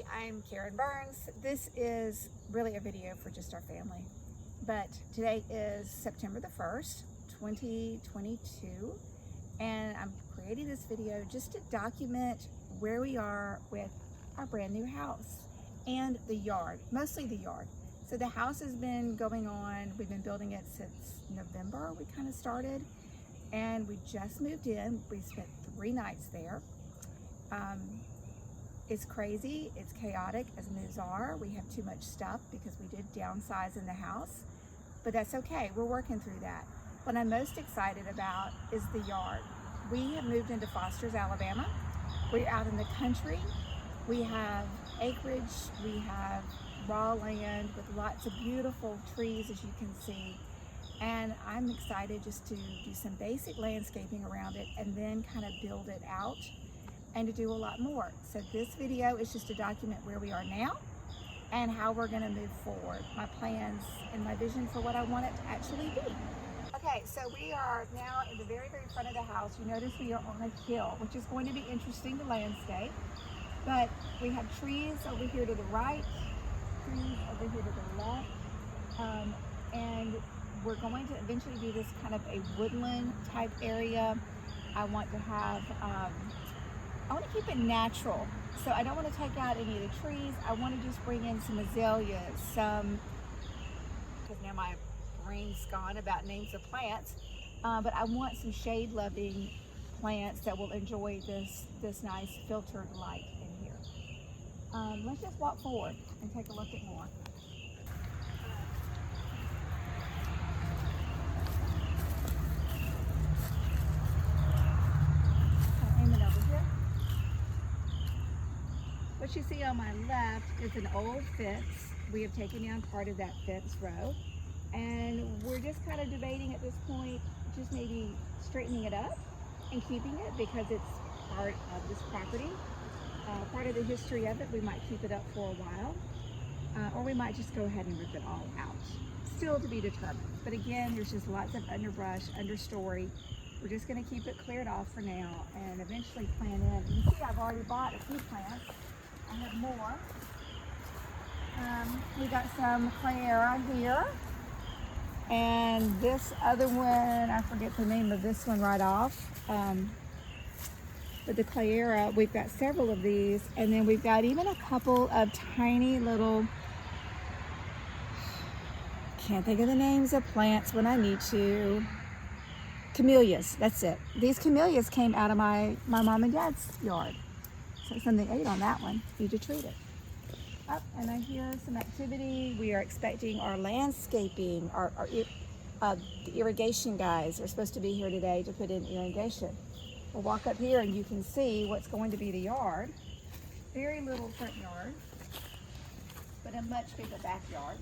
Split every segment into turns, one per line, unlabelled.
Hi, I'm Karen Burns. This is really a video for just our family, but today is September the 1st, 2022, and I'm creating this video just to document where we are with our brand new house and the yard, mostly the yard. So the house has been going on, we've been building it since November, we kind of started, and we just moved in. We spent 3 nights there. It's crazy, it's chaotic as moves are. We have too much stuff because we did downsize in the house, but that's okay, we're working through that. What I'm most excited about is the yard. We have moved into Foster's, Alabama. We're out in the country. We have acreage, we have raw land with lots of beautiful trees, as you can see. And I'm excited just to do some basic landscaping around it and then kind of build it out and to do a lot more. So this video is just to document where we are now and how we're gonna move forward, my plans and my vision for what I want it to actually be. Okay, so we are now in the very, very front of the house. You notice we are on a hill, which is going to be interesting to landscape. But we have trees over here to the right, trees over here to the left. And we're going to eventually do this kind of a woodland type area. I want to have, I want to keep it natural. So I don't want to take out any of the trees. I want to just bring in some azaleas, because now my brain's gone about names of plants. But I want some shade loving plants that will enjoy this nice filtered light in here. Let's just walk forward and take a look at more. What you see on my left is an old fence. We have taken down part of that fence row, and we're just kind of debating at this point, just maybe straightening it up and keeping it because it's part of this property, part of the history of it. We might keep it up for a while, or we might just go ahead and rip it all out. Still to be determined. But again, there's just lots of underbrush, understory. We're just going to keep it cleared off for now and eventually plant in. You see, I've already bought a few plants. I have more. We got some Clayera here. And this other one, I forget the name of this one right off. But the Clayera, we've got several of these. And then we've got even a couple of tiny little, can't think of the names of plants when I need to. Camellias, that's it. These camellias came out of my mom and dad's yard. So something ate on that one, need to treat it. And I hear some activity. We are expecting our landscaping, the irrigation guys are supposed to be here today to put in irrigation. We'll walk up here and you can see what's going to be the yard. Very little front yard, but a much bigger backyard.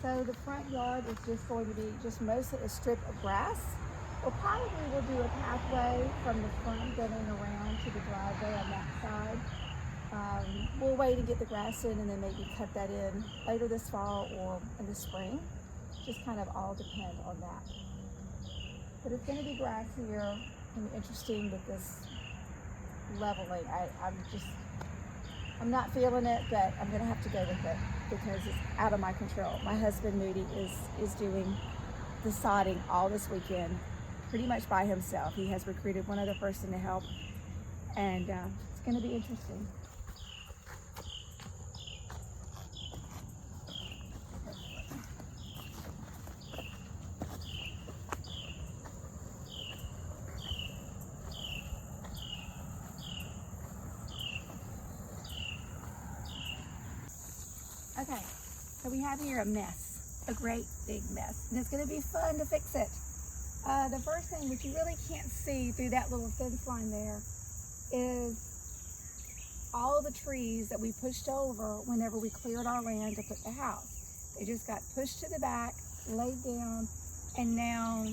So the front yard is just going to be just mostly a strip of grass. We'll probably do a pathway from the front going around to the driveway on that side. We'll wait and get the grass in and then maybe cut that in later this fall or in the spring. Just kind of all depend on that. But it's going to be grass here and interesting with this leveling. I'm not feeling it, but I'm going to have to go with it because it's out of my control. My husband Moody is doing the sodding all this weekend, pretty much by himself. He has recruited one other person to help, and it's going to be interesting. Okay, so we have here a mess, a great big mess, and it's going to be fun to fix it. The first thing, which you really can't see through that little fence line there, is all the trees that we pushed over whenever we cleared our land to put the house. They just got pushed to the back, laid down, and now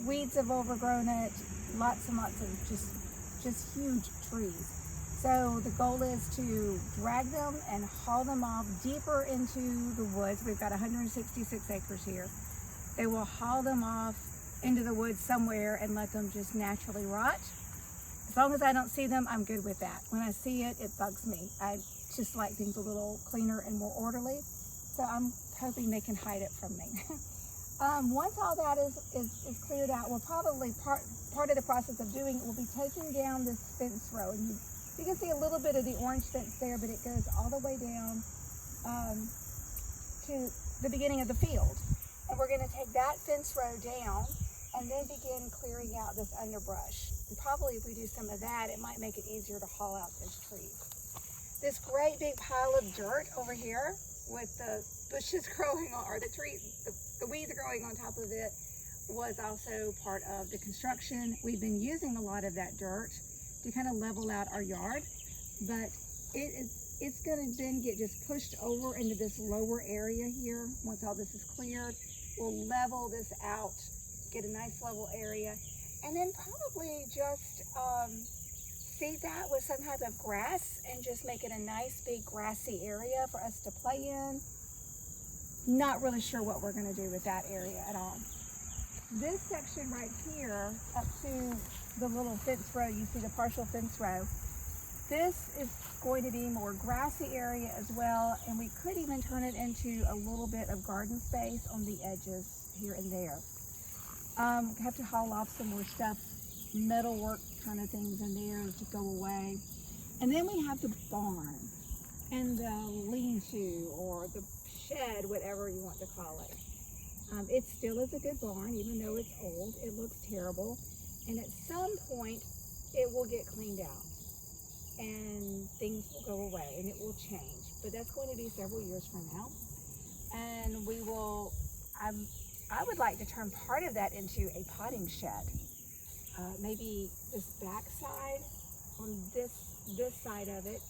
weeds have overgrown it, lots and lots of just huge trees. So the goal is to drag them and haul them off deeper into the woods. We've got 166 acres here. They will haul them off into the woods somewhere and let them just naturally rot. As long as I don't see them, I'm good with that. When I see it, it bugs me. I just like things a little cleaner and more orderly. So I'm hoping they can hide it from me. Once all that is cleared out, we'll probably, part of the process of doing it will be taking down this fence row. And you can see a little bit of the orange fence there, but it goes all the way down to the beginning of the field. And we're going to take that fence row down and then begin clearing out this underbrush. And probably if we do some of that, it might make it easier to haul out those trees. This great big pile of dirt over here with the bushes growing on, or the weeds growing on top of it, was also part of the construction. We've been using a lot of that dirt to kind of level out our yard, but it's going to then get just pushed over into this lower area here. Once all this is cleared, we'll level this out, get a nice level area, and then probably just seed that with some type of grass and just make it a nice big grassy area for us to play in. Not really sure what we're going to do with that area at all. This section right here up to the little fence row, you see the partial fence row, this is going to be more grassy area as well, and we could even turn it into a little bit of garden space on the edges here and there. We have to haul off some more stuff, metalwork kind of things in there to go away. And then we have the barn and the lean-to or the shed, whatever you want to call it. It still is a good barn, even though it's old. It looks terrible. And at some point, it will get cleaned out and things will go away and it will change. But that's going to be several years from now. And we will, I would like to turn part of that into a potting shed. Maybe this back side, on this side of it,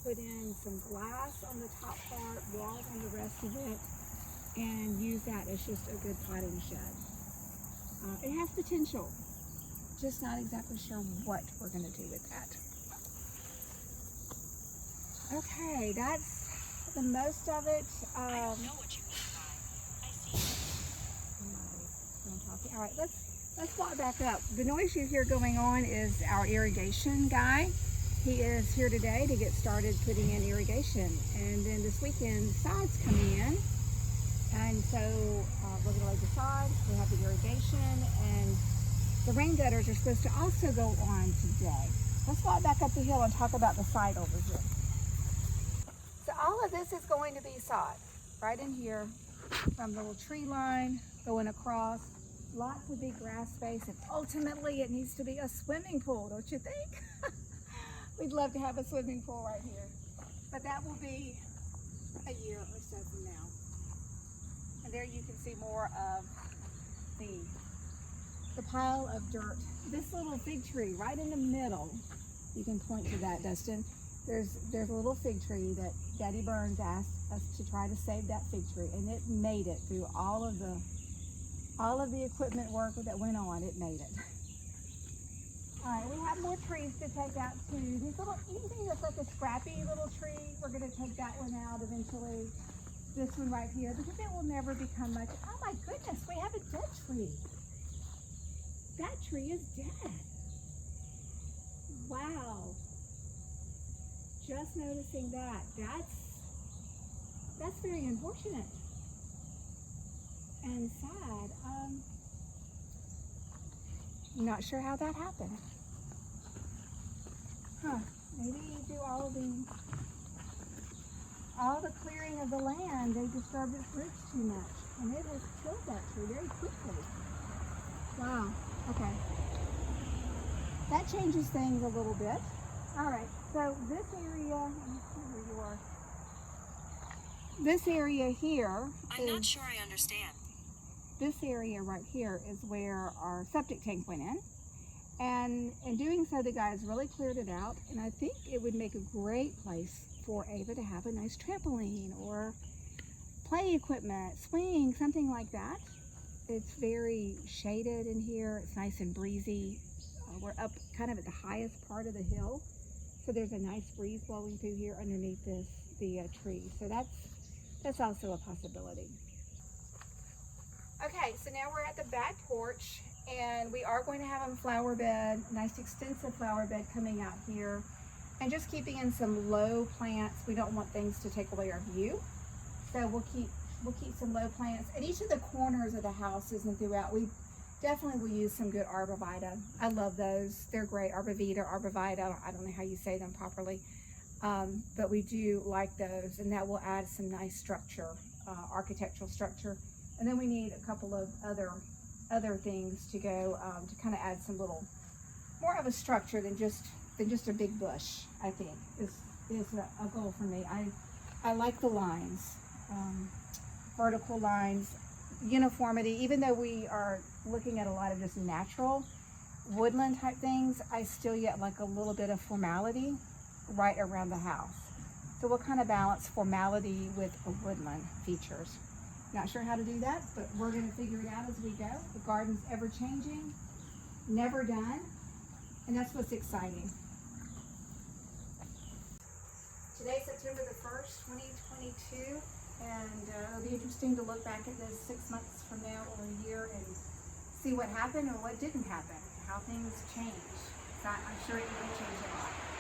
put in some glass on the top part, walls on the rest of it, and use that as just a good potting shed. It has potential, just not exactly sure what we're going to do with that. Okay, that's the most of it.
I don't know what you mean by I see.
All right, let's walk back up. The noise you hear going on is our irrigation guy. He is here today to get started putting in irrigation. And then this weekend, the sod's coming in. And so we're gonna lay the sod, we have the irrigation, and the rain gutters are supposed to also go on today. Let's walk back up the hill and talk about the side over here. So all of this is going to be sod, right in here, from the little tree line, going across, lots of big grass space, and ultimately it needs to be a swimming pool, don't you think? We'd love to have a swimming pool right here. But that will be a year or so from now. And there you can see more of the pile of dirt. This little fig tree right in the middle, you can point to that, Dustin. There's a little fig tree that Daddy Burns asked us to try to save that fig tree, and it made it through all of the equipment work that went on. It made it. All right, we have more trees to take out too. These little, anything that's like a scrappy little tree, we're going to take that one out eventually. This one right here, because it will never become much. Oh my goodness, we have a dead tree. That tree is dead. Wow. Just noticing that. That's very unfortunate and sad. Not sure how that happened. Maybe do all the clearing of the land, they disturbed its roots too much, and it has killed that tree very quickly. Wow. Okay. That changes things a little bit. All right. So this area, let me see where you are. This area here.
I'm not sure I understand.
This area right here is where our septic tank went in. And in doing so, the guys really cleared it out. And I think it would make a great place for Ava to have a nice trampoline or play equipment, swing, something like that. It's very shaded in here. It's nice and breezy. We're up kind of at the highest part of the hill. So there's a nice breeze blowing through here underneath the tree. So that's also a possibility. Okay, so now we're at the back porch, And we are going to have a flower bed, nice extensive flower bed coming out here. And just keeping in some low plants. We don't want things to take away our view. So we'll keep some low plants. At each of the corners of the houses and throughout, we definitely will use some good arborvitae. I love those. They're great. Arborvitae. I don't know how you say them properly. But we do like those, and that will add some nice structure, architectural structure. And then we need a couple of other things to go to kind of add some little more of a structure than just a big bush. I think is a goal for me. I like the lines, vertical lines, uniformity. Even though we are looking at a lot of just natural woodland type things, I still yet like a little bit of formality right around the house. So we'll kind of balance formality with a woodland features. Not sure how to do that, but we're going to figure it out as we go. The garden's ever changing, never done, and that's what's exciting. Today's September the 1st, 2022, and it'll be interesting to look back at this 6 months from now or a year and see what happened and what didn't happen, how things changed. So I'm sure it will change a lot.